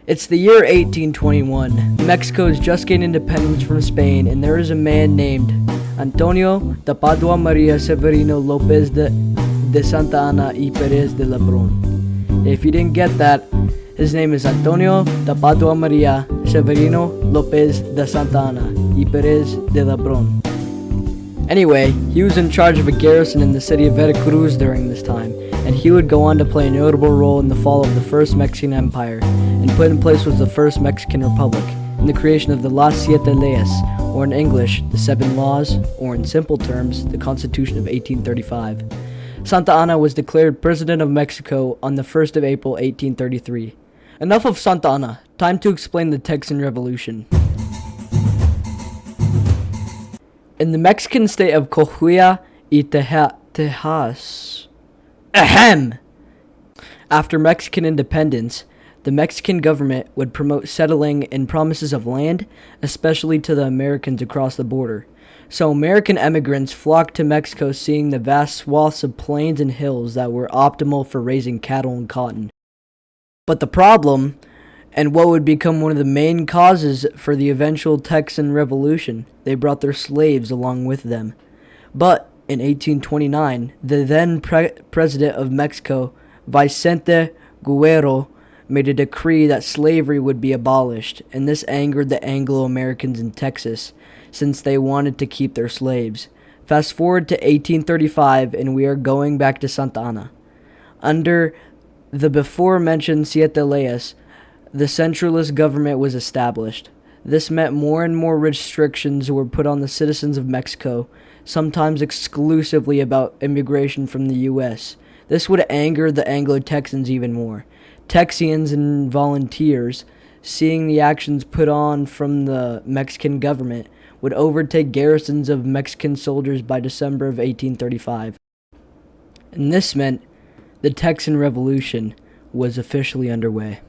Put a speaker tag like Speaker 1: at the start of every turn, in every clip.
Speaker 1: It's the year 1821. Mexico has just gained independence from Spain, and there is a man named Antonio de Padua Maria Severino Lopez de Santa Ana y Perez de Lebrón. If you didn't get that, his name is Antonio de Padua Maria Severino Lopez de Santa Ana y Perez de Lebrón. Anyway, he was in charge of a garrison in the city of Veracruz during this time, and he would go on to play a notable role in the fall of the First Mexican Empire, and put in place was the First Mexican Republic, and the creation of the Las Siete Leyes, or in English, the Seven Laws, or in simple terms, the Constitution of 1835. Santa Ana was declared President of Mexico on the 1st of April 1833. Enough of Santa Ana, time to explain the Texan Revolution. In the Mexican state of Coahuila y Tejas. Ahem! After Mexican independence, the Mexican government would promote settling and promises of land, especially to the Americans across the border. So American immigrants flocked to Mexico, seeing the vast swaths of plains and hills that were optimal for raising cattle and cotton. But the problem, and what would become one of the main causes for the eventual Texan Revolution, they brought their slaves along with them. But in 1829, the then president of Mexico, Vicente Guerrero, made a decree that slavery would be abolished, and this angered the Anglo-Americans in Texas, since they wanted to keep their slaves. Fast forward to 1835, and we are going back to Santa Ana. Under the before-mentioned Siete Leyes, the centralist government was established. This meant more and more restrictions were put on the citizens of Mexico, sometimes exclusively about immigration from the U.S. This would anger the Anglo-Texans even more. Texians and volunteers, seeing the actions put on from the Mexican government, would overtake garrisons of Mexican soldiers by December of 1835. And this meant the Texan Revolution was officially underway.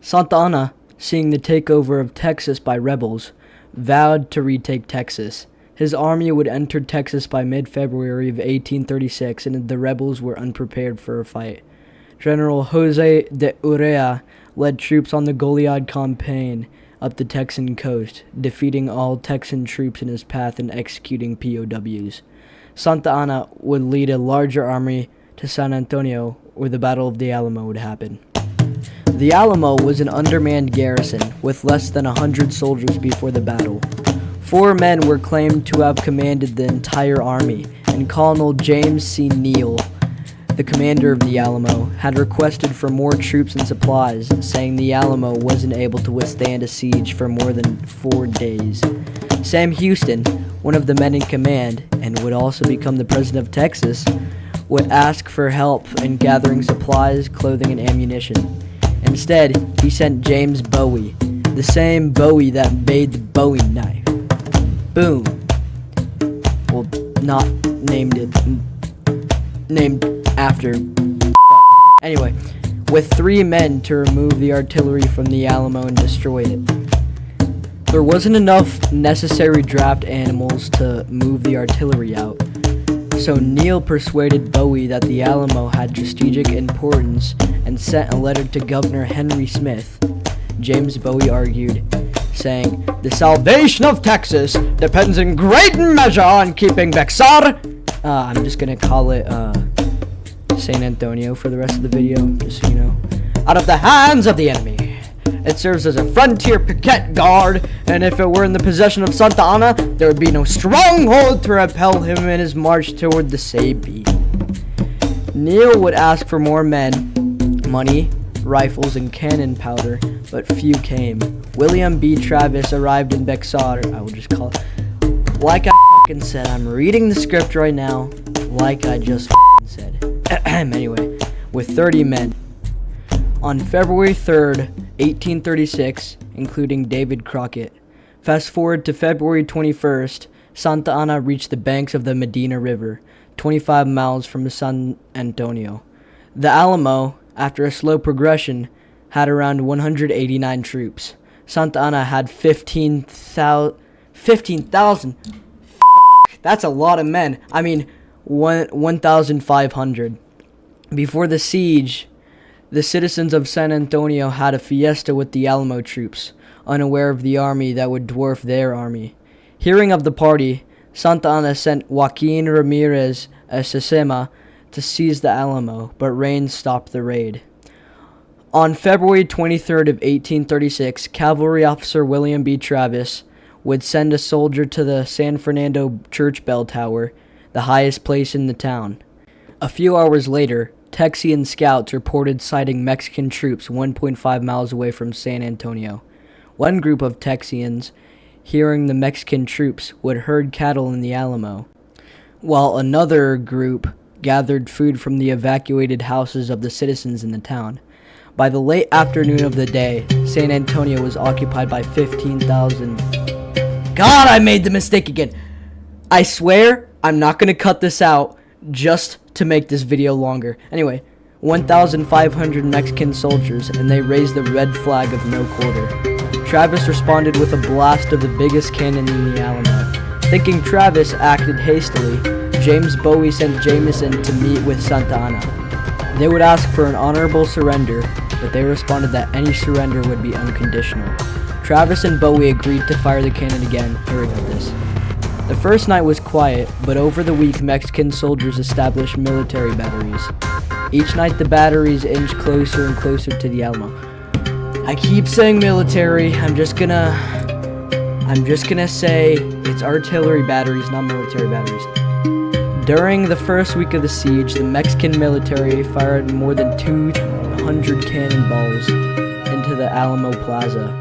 Speaker 1: Santa Ana, seeing the takeover of Texas by rebels, vowed to retake Texas. His army would enter Texas by mid-February of 1836, and the rebels were unprepared for a fight. General Jose de Urrea led troops on the Goliad campaign up the Texan coast, defeating all Texan troops in his path and executing POWs. Santa Ana would lead a larger army to San Antonio, where the Battle of the Alamo would happen. The Alamo was an undermanned garrison with less than 100 soldiers before the battle. 4 men were claimed to have commanded the entire army, and Colonel James C. Neal, the commander of the Alamo, had requested for more troops and supplies, saying the Alamo wasn't able to withstand a siege for more than 4 days. Sam Houston, one of the men in command, and would also become the president of Texas, would ask for help in gathering supplies, clothing, and ammunition. Instead, he sent James Bowie, the same Bowie that made the Bowie knife. Boom. Well, not named after. Anyway, with 3 men to remove the artillery from the Alamo and destroy it. There wasn't enough necessary draft animals to move the artillery out, so Neal persuaded Bowie that the Alamo had strategic importance and sent a letter to Governor Henry Smith. James Bowie argued, saying, "The salvation of Texas depends in great measure on keeping Bexar." I'm just gonna call it San Antonio for the rest of the video, just so you know. "Out of the hands of the enemy. It serves as a frontier picket guard, and if it were in the possession of Santa Ana, there would be no stronghold to repel him in his march toward the Sabine." Neal would ask for more men, money, rifles, and cannon powder, but few came. William B. Travis arrived in Bexar. I will just call it, like I fucking said, I'm reading the script right now, like I just fucking said. Anyway, with 30 men. On February 3rd, 1836, including David Crockett. Fast forward to February 21st, Santa Ana reached the banks of the Medina River, 25 miles from San Antonio. The Alamo, after a slow progression, had around 189 troops. Santa Ana had 15,000. That's a lot of men. I mean, 1,500. Before the siege, The citizens of San Antonio had a fiesta with the Alamo troops, unaware of the army that would dwarf their army. Hearing of the party, Santa Anna sent Joaquin Ramirez Sesema to seize the Alamo, but rain stopped the raid. On February 23rd of 1836, cavalry officer William B. Travis would send a soldier to the San Fernando church bell tower, the highest place in the town. A few hours later, Texian scouts reported sighting Mexican troops 1.5 miles away from San Antonio. One group of Texians, hearing the Mexican troops, would herd cattle in the Alamo, while another group gathered food from the evacuated houses of the citizens in the town. By the late afternoon of the day, San Antonio was occupied by 15,000. God, I made the mistake again. I swear I'm not going to cut this out just to make this video longer. Anyway, 1,500 Mexican soldiers, and they raised the red flag of no quarter. Travis responded with a blast of the biggest cannon in the Alamo. Thinking Travis acted hastily, James Bowie sent Jameson to meet with Santa Anna. They would ask for an honorable surrender, but they responded that any surrender would be unconditional. Travis and Bowie agreed to fire the cannon again, hearing of this. The first night was quiet, but over the week Mexican soldiers established military batteries. Each night the batteries inched closer and closer to the Alamo. I keep saying military, I'm just gonna say it's artillery batteries, not military batteries. During the first week of the siege, the Mexican military fired more than 200 cannonballs into the Alamo Plaza.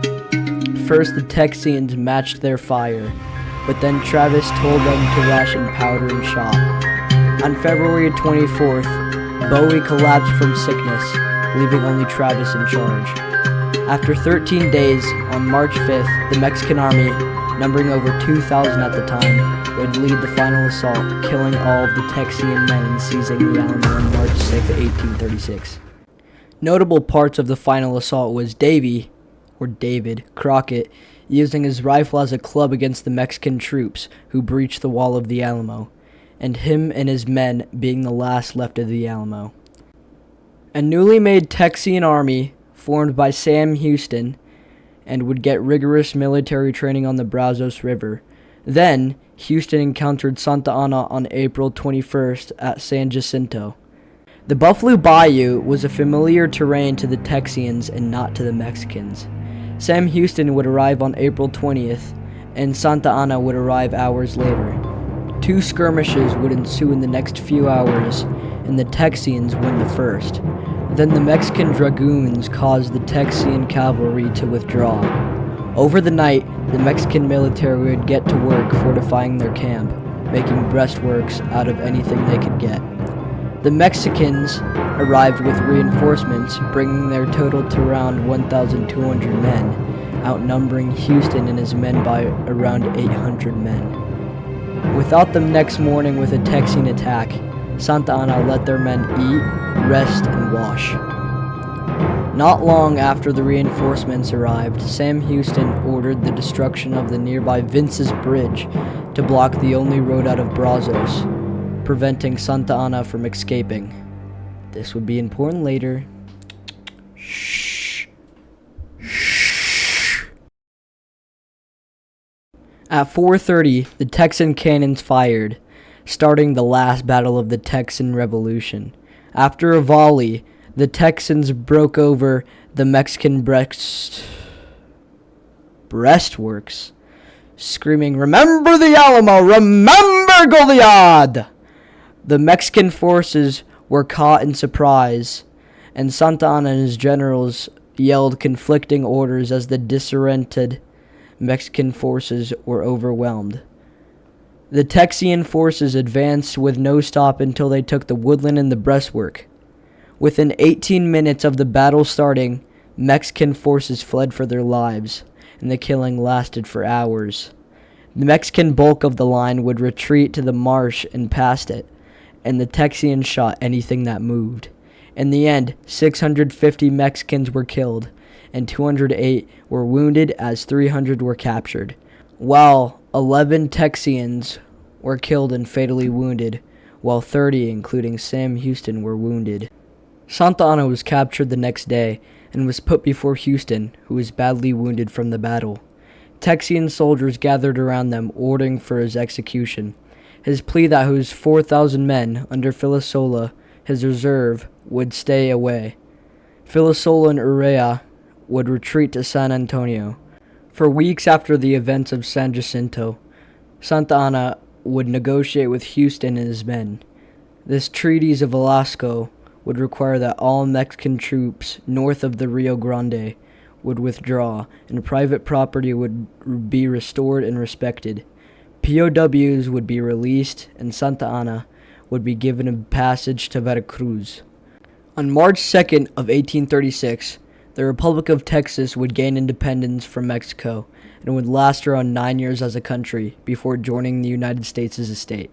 Speaker 1: First, the Texians matched their fire, but then Travis told them to ration powder and shot. On February 24th, Bowie collapsed from sickness, leaving only Travis in charge. After 13 days, on March 5th, the Mexican army, numbering over 2,000 at the time, would lead the final assault, killing all of the Texian men and seizing the Alamo on March 6, 1836. Notable parts of the final assault was David Crockett, using his rifle as a club against the Mexican troops who breached the wall of the Alamo, and him and his men being the last left of the Alamo. A newly made Texian army, formed by Sam Houston, and would get rigorous military training on the Brazos River. Then, Houston encountered Santa Anna on April 21st at San Jacinto. The Buffalo Bayou was a familiar terrain to the Texians and not to the Mexicans. Sam Houston would arrive on April 20th, and Santa Anna would arrive hours later. Two skirmishes would ensue in the next few hours, and the Texians win the first. Then the Mexican dragoons caused the Texian cavalry to withdraw. Over the night, the Mexican military would get to work fortifying their camp, making breastworks out of anything they could get. The Mexicans arrived with reinforcements, bringing their total to around 1,200 men, outnumbering Houston and his men by around 800 men. Without them next morning with a Texian attack, Santa Anna let their men eat, rest, and wash. Not long after the reinforcements arrived, Sam Houston ordered the destruction of the nearby Vince's Bridge to block the only road out of Brazos, preventing Santa Anna from escaping. This would be important later. Shh. Shh. At 4:30, the Texan cannons fired, starting the last battle of the Texan Revolution. After a volley, the Texans broke over the Mexican breastworks, screaming, "Remember the Alamo! Remember Goliad!" The Mexican forces were caught in surprise, and Santa Anna and his generals yelled conflicting orders as the disoriented Mexican forces were overwhelmed. The Texian forces advanced with no stop until they took the woodland and the breastwork. Within 18 minutes of the battle starting, Mexican forces fled for their lives, and the killing lasted for hours. The Mexican bulk of the line would retreat to the marsh and past it, and the Texians shot anything that moved. In the end, 650 Mexicans were killed, and 208 were wounded as 300 were captured, while 11 Texians were killed and fatally wounded, while 30, including Sam Houston, were wounded. Santa Anna was captured the next day and was put before Houston, who was badly wounded from the battle. Texian soldiers gathered around them, ordering for his execution. His plea that his 4,000 men, under Filasola, his reserve, would stay away. Filasola and Urrea would retreat to San Antonio. For weeks after the events of San Jacinto, Santa Anna would negotiate with Houston and his men. This Treaties of Velasco would require that all Mexican troops north of the Rio Grande would withdraw, and private property would be restored and respected. POWs would be released, and Santa Anna would be given a passage to Veracruz. On March 2nd of 1836, the Republic of Texas would gain independence from Mexico and would last around 9 years as a country before joining the United States as a state.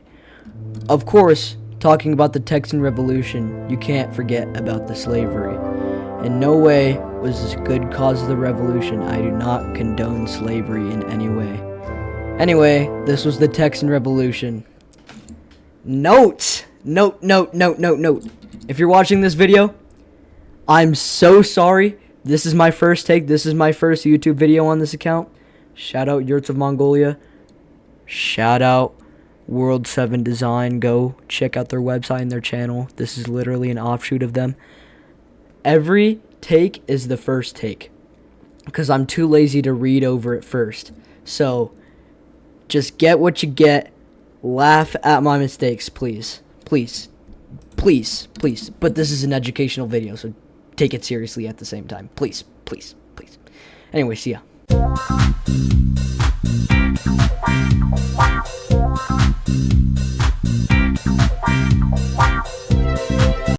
Speaker 1: Of course, talking about the Texan Revolution, you can't forget about the slavery. In no way was this a good cause of the revolution. I do not condone slavery in any way. Anyway, this was the Texan Revolution. Note. If you're watching this video, I'm so sorry. This is my first take. This is my first YouTube video on this account. Shout out Yurts of Mongolia. Shout out World 7 Design. Go check out their website and their channel. This is literally an offshoot of them. Every take is the first take because I'm too lazy to read over it first. So just get what you get. Laugh at my mistakes, please. Please. But this is an educational video, so take it seriously at the same time. Please. Anyway, see ya.